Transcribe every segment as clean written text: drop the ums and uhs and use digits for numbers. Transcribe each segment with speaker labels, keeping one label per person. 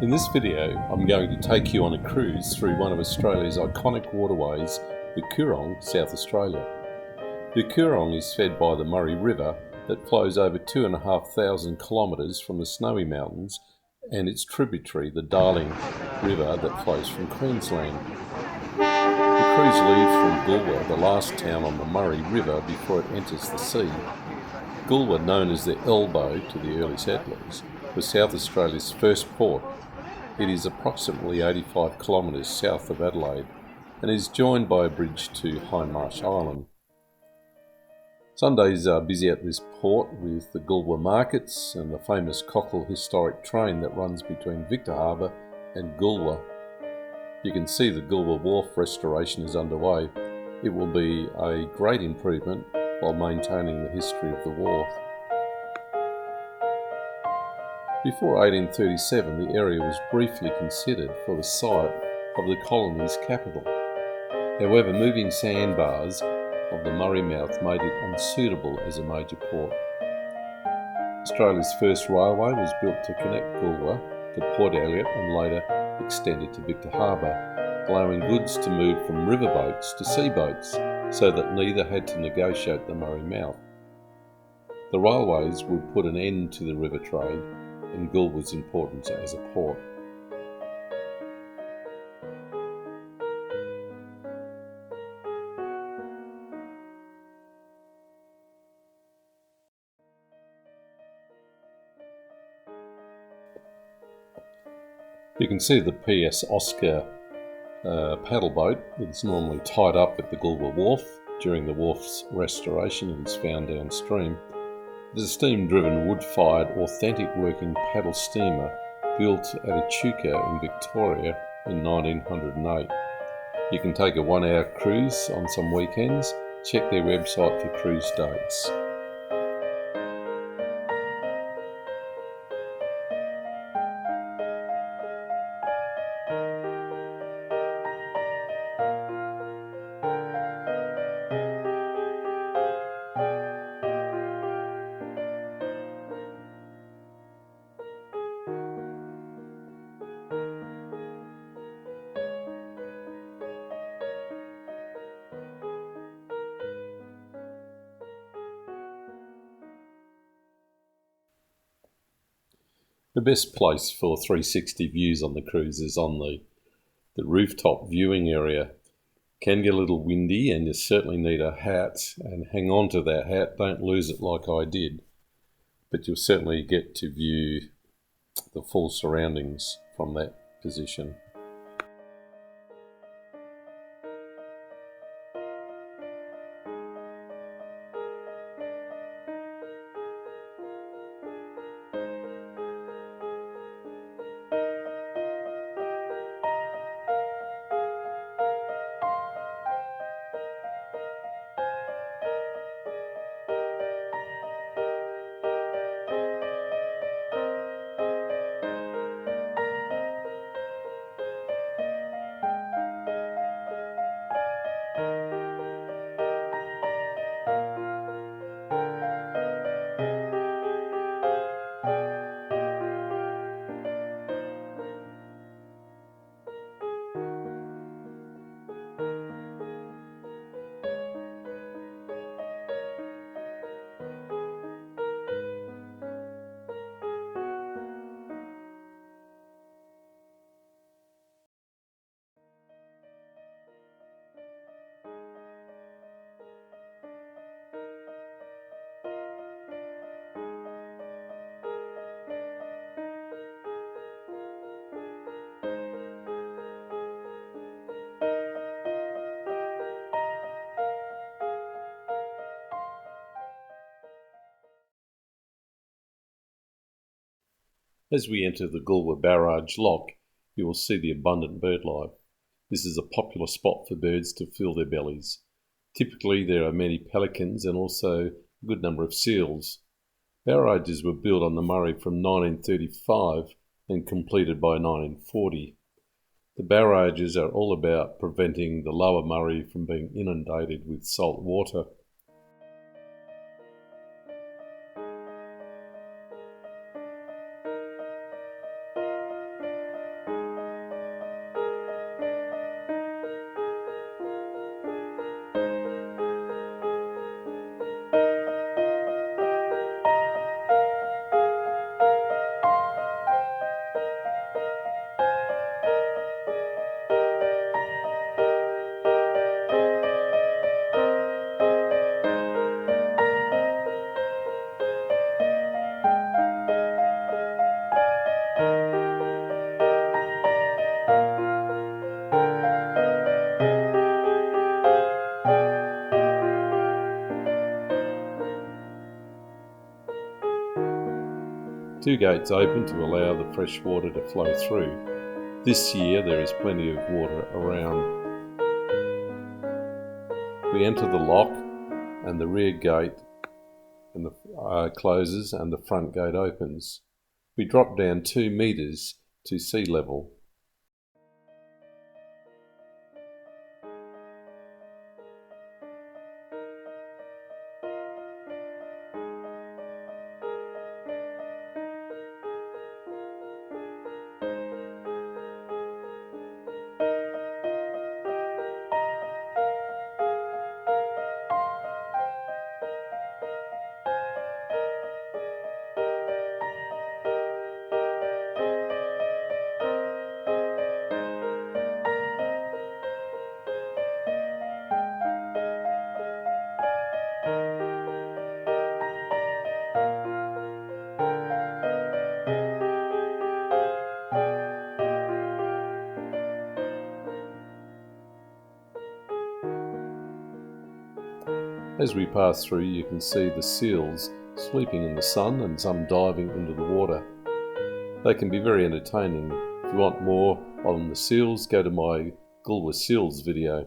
Speaker 1: In this video, I'm going to take you on a cruise through one of Australia's iconic waterways, the Coorong, South Australia. The Coorong is fed by the Murray River that flows over 2,500 kilometres from the Snowy Mountains and its tributary, the Darling River that flows from Queensland. The cruise leaves from Goolwa, the last town on the Murray River before it enters the sea. Goolwa, known as the elbow to the early settlers, was South Australia's first port. It is approximately 85 kilometres south of Adelaide and is joined by a bridge to Hindmarsh Island. Sundays are busy at this port with the Goolwa markets and the famous Cockle historic train that runs between Victor Harbour and Goolwa. You can see the Goolwa Wharf restoration is underway. It will be a great improvement while maintaining the history of the wharf. Before 1837, the area was briefly considered for the site of the colony's capital. However, moving sandbars of the Murray mouth made it unsuitable as a major port. Australia's first railway was built to connect Goolwa to Port Elliot and later extended to Victor Harbour, allowing goods to move from riverboats to seaboats so that neither had to negotiate the Murray mouth. The railways would put an end to the river trade and Goolwa's importance as a port. You can see the PS Oscar paddle boat that's normally tied up at the Goolwa Wharf. During the wharf's restoration, it is found downstream. It is a steam-driven, wood-fired, authentic-working paddle steamer built at Echuca in Victoria in 1908. You can take a 1-hour cruise on some weekends. Check their website for cruise dates. The best place for 360 views on the cruise is on the rooftop viewing area. Can get a little windy and you certainly need a hat, and hang on to that hat, don't lose it like I did. But you'll certainly get to view the full surroundings from that position. As we enter the Goolwa barrage lock, you will see the abundant birdlife. This is a popular spot for birds to fill their bellies. Typically there are many pelicans and also a good number of seals. Barrages were built on the Murray from 1935 and completed by 1940. The barrages are all about preventing the lower Murray from being inundated with salt water. 2 gates open to allow the fresh water to flow through. This year there is plenty of water around. We enter the lock and the rear gate closes and the front gate opens. We drop down 2 metres to sea level. As we pass through, you can see the seals sleeping in the sun and some diving into the water. They can be very entertaining. If you want more on the seals, go to my Goolwa seals video.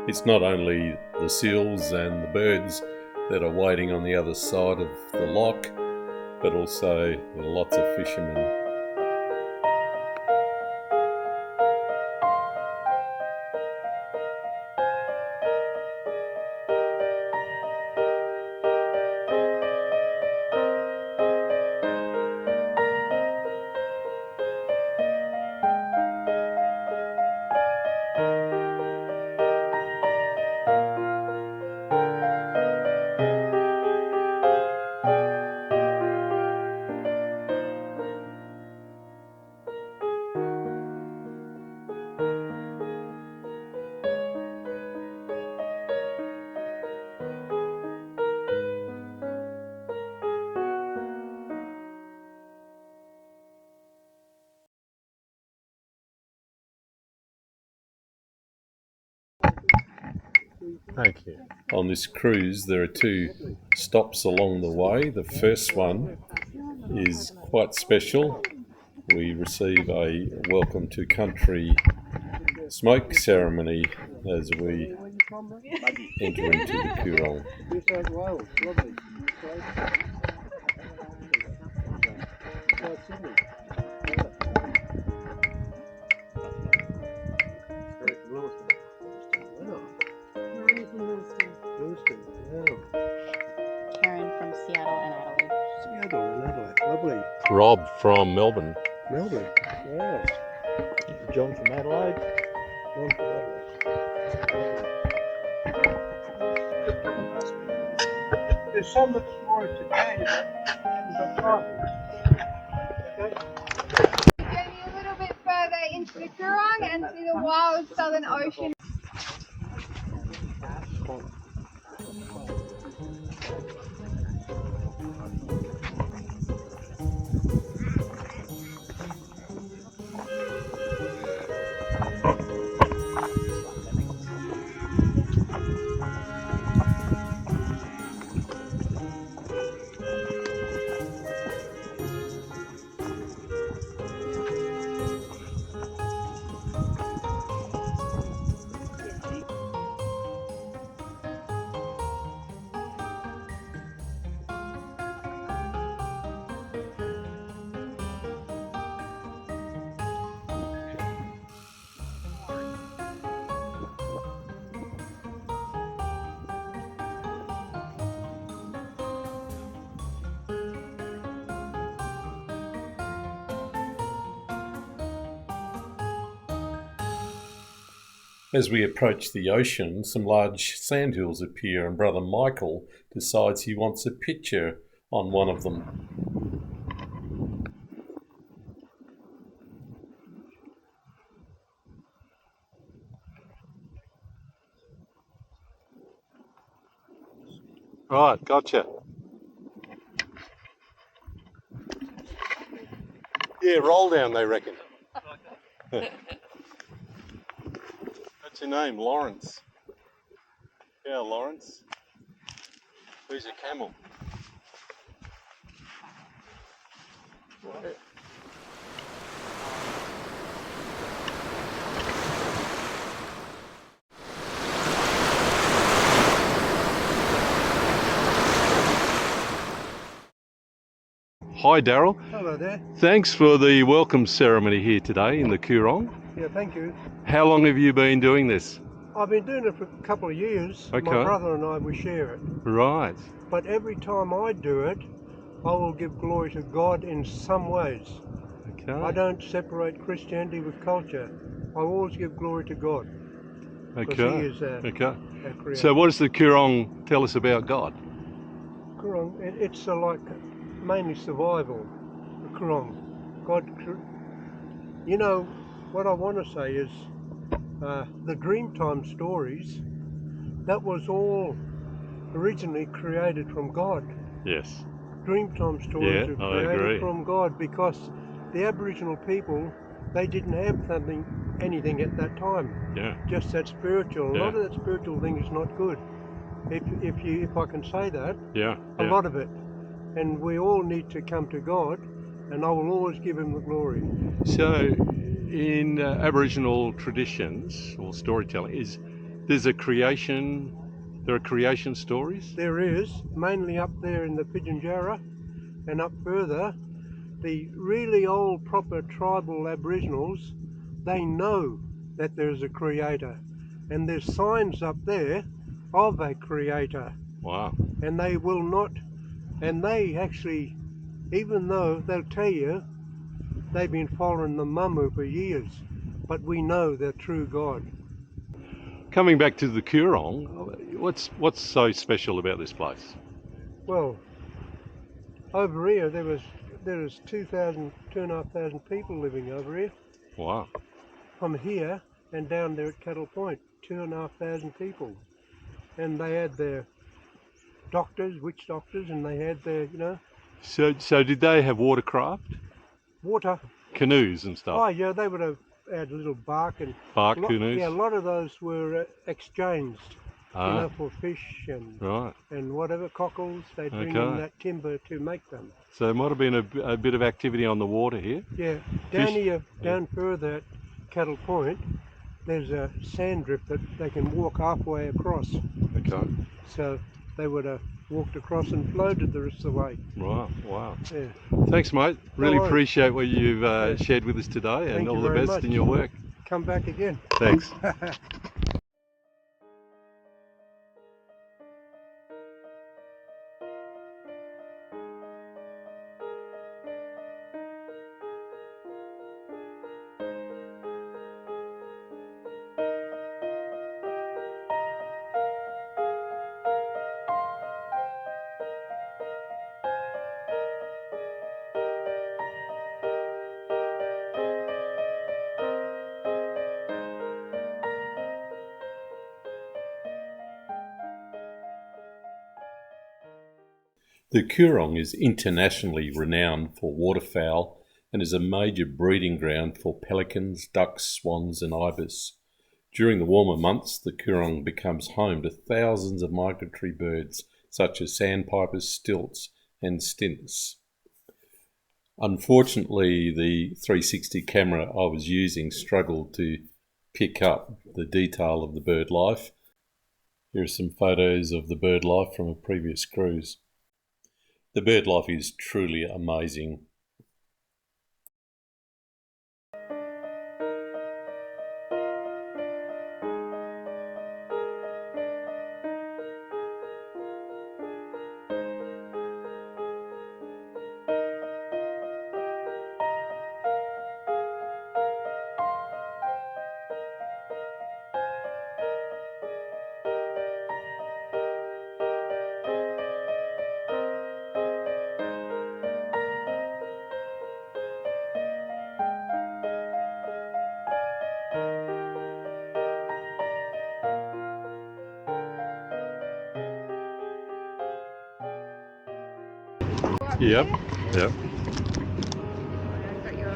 Speaker 1: It's not only the seals and the birds that are waiting on the other side of the lock, but also there are lots of fishermen. Thank you. On this cruise there are 2 stops along the way. The first one is quite special. We receive a welcome to country smoke ceremony as we enter into the Coorong.
Speaker 2: Karen from Seattle and Adelaide.
Speaker 3: Seattle and Adelaide, lovely.
Speaker 1: Rob from Melbourne.
Speaker 3: Melbourne, yes.
Speaker 4: John from Adelaide.
Speaker 3: John from Adelaide. There's so much more today, but time. Okay.
Speaker 5: Journey a little bit further into the Coorong and see the wild Southern Ocean.
Speaker 1: As we approach the ocean, some large sandhills appear and Brother Michael decides he wants a picture on one of them.
Speaker 4: Right, gotcha.
Speaker 1: Yeah, roll down, they reckon. That's your name, Lawrence. Yeah, Lawrence. Where's your camel? Hi Daryl,
Speaker 3: Hello there.
Speaker 1: thanks for the welcome ceremony here today in the Coorong.
Speaker 3: Yeah, thank you.
Speaker 1: How long have you been doing this?
Speaker 3: I've been doing it for a couple of years.
Speaker 1: Okay.
Speaker 3: My brother and I, we share it.
Speaker 1: Right.
Speaker 3: But every time I do it, I will give glory to God in some ways.
Speaker 1: Okay.
Speaker 3: I don't separate Christianity with culture. I always give glory to God. Because He
Speaker 1: Okay.
Speaker 3: is our creator.
Speaker 1: So what does the Coorong tell us about God?
Speaker 3: Coorong, it's like mainly survival. The Coorong. You know, what I want to say is the Dreamtime stories, that was all originally created from God.
Speaker 1: Yes.
Speaker 3: Dreamtime stories
Speaker 1: Yeah,
Speaker 3: were
Speaker 1: I agree.
Speaker 3: created from God because the Aboriginal people, they didn't have anything at that time.
Speaker 1: Yeah.
Speaker 3: Just that spiritual. A
Speaker 1: Yeah.
Speaker 3: lot of that spiritual thing is not good. If I can say that,
Speaker 1: Yeah.
Speaker 3: a lot of it. And we all need to come to God, and I will always give Him the glory.
Speaker 1: So in Aboriginal traditions or storytelling, there are creation stories?
Speaker 3: There is, mainly up there in the Pitjantjatjara and up further, the really old proper tribal Aboriginals, they know that there's a creator. And there's signs up there of a creator.
Speaker 1: Wow.
Speaker 3: And they will not, and they actually, even though they'll tell you they've been following the Mamu for years, but we know the true God.
Speaker 1: Coming back to the Coorong, what's so special about this place?
Speaker 3: Well, over here there was 2,500 people living over here.
Speaker 1: Wow.
Speaker 3: From here and down there at Cattle Point, 2,500 people. And they had their doctors, witch doctors, and they had their,
Speaker 1: So did they have watercraft?
Speaker 3: water.
Speaker 1: Canoes and stuff?
Speaker 3: Oh yeah, they would have had little bark and
Speaker 1: Bark canoes?
Speaker 3: Yeah, a lot of those were exchanged, for fish and
Speaker 1: Right.
Speaker 3: and whatever cockles. They'd bring in that timber to make them.
Speaker 1: So there might have been a bit of activity on the water here?
Speaker 3: Yeah, down further at Cattle Point, there's a sand drift that they can walk halfway across.
Speaker 1: Okay.
Speaker 3: So they would have walked across and floated the rest of the way.
Speaker 1: Right, wow.
Speaker 3: Yeah.
Speaker 1: Thanks mate, really
Speaker 3: worries.
Speaker 1: appreciate what you've shared with us today, and
Speaker 3: Thank
Speaker 1: all
Speaker 3: you
Speaker 1: the
Speaker 3: very
Speaker 1: best
Speaker 3: much.
Speaker 1: in your work.
Speaker 3: Come back again.
Speaker 1: Thanks. The Coorong is internationally renowned for waterfowl and is a major breeding ground for pelicans, ducks, swans and ibis. During the warmer months, the Coorong becomes home to thousands of migratory birds such as sandpipers, stilts and stints. Unfortunately, the 360 camera I was using struggled to pick up the detail of the bird life. Here are some photos of the bird life from a previous cruise. The bird life is truly amazing. Yep.
Speaker 5: Got your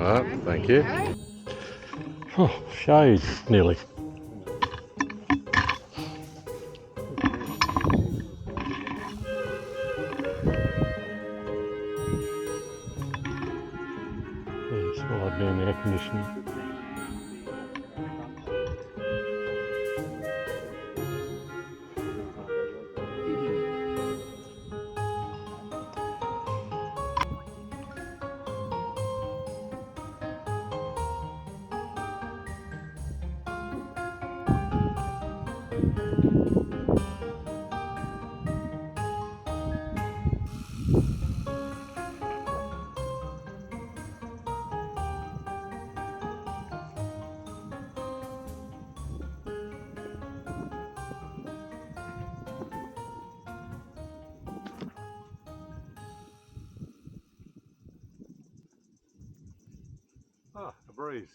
Speaker 6: Alright, thank you. Oh, shade, nearly. Yes, well, I'd be in the air conditioning. Ah, a breeze.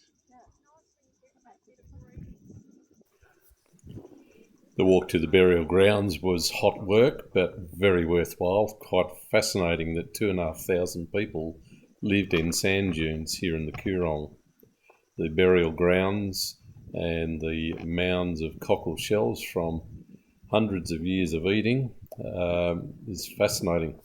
Speaker 1: The walk to the burial grounds was hot work, but very worthwhile. Quite fascinating that 2,500 people lived in sand dunes here in the Coorong. The burial grounds and the mounds of cockle shells from hundreds of years of eating is fascinating.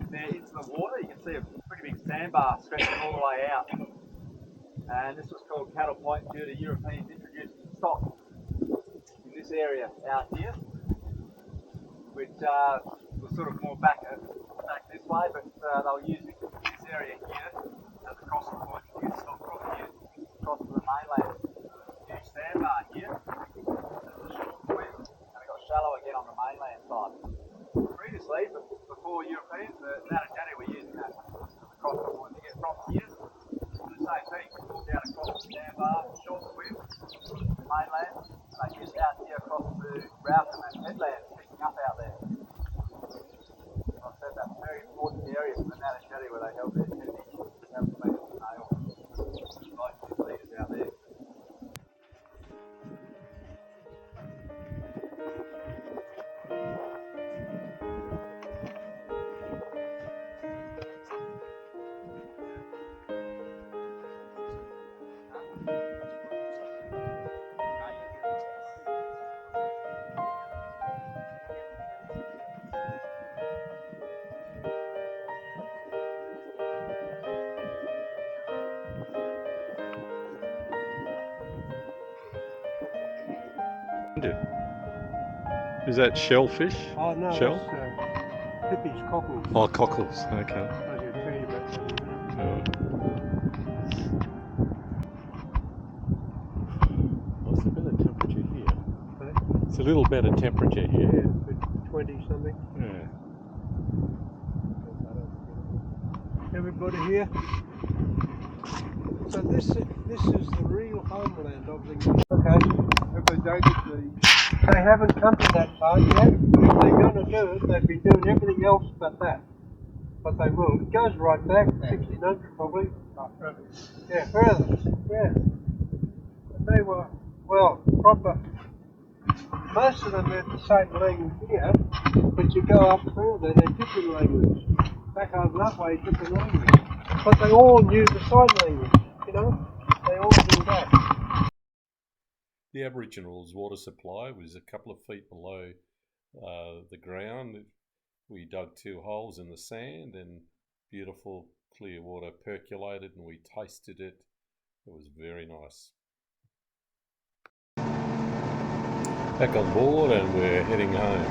Speaker 7: There into the water, you can see a pretty big sandbar stretching all the way out. And this was called Cattle Point due to Europeans introducing stock in this area out here, which was sort of more back this way, but they were using this area here as a crossing point to get stock from here across to the mainland. Huge sandbar here, there's a short swim, and it got shallow again on the mainland side. Previously, before Europeans, the Narragansett were using that as a crossing point to get from here to the same thing. Walk out across the sandbar, short swim, mainland, and they get out here across to Rowcombe and Headland, picking up out there. I said that's a very important area for the Narragansett where they held their heavy nails. Like leaders out there.
Speaker 6: Is that shellfish?
Speaker 3: Oh no,
Speaker 6: Shell?
Speaker 3: it's Pippi's cockles.
Speaker 6: Oh, cockles, okay.
Speaker 3: I can tell you about that in a minute.
Speaker 6: Well, it's a better temperature here.
Speaker 3: Okay.
Speaker 6: It's a little better temperature here.
Speaker 3: Yeah, but 20 something.
Speaker 6: Yeah.
Speaker 3: Everybody here? So this is the real homeland of the... Okay. They haven't come to that part yet. If they're going to do it, they'd be doing everything else but that. But they will. It goes right back, 1600 probably. Yeah, further. Yeah. But they were, well, proper. Most of them had the same language here, but you go up further, they're different language. Back over that way, different language. But they all knew the sign language, you know? They all knew that.
Speaker 1: The Aboriginals' water supply was a couple of feet below the ground. We dug 2 holes in the sand and beautiful clear water percolated and we tasted it. It was very nice. Back on board and we're heading home.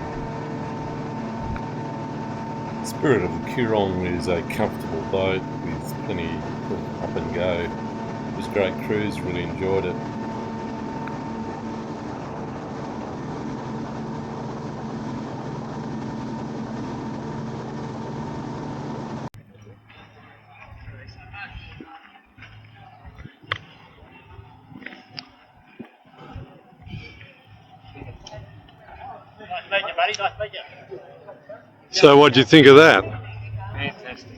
Speaker 1: Spirit of the Coorong is a comfortable boat with plenty of up and go. It was a great cruise, really enjoyed it.
Speaker 6: So what do you think of that?
Speaker 8: Fantastic.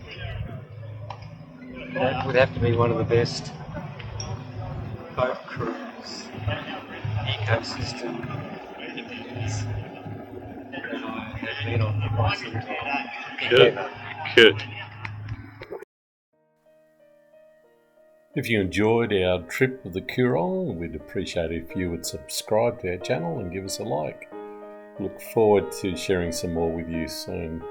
Speaker 8: That would have to be one of the best boat cruise ecosystem activities that I have been on for quite some time.
Speaker 6: Good. Good.
Speaker 1: If you enjoyed our trip of the Coorong, we'd appreciate it if you would subscribe to our channel and give us a like. Look forward to sharing some more with you soon.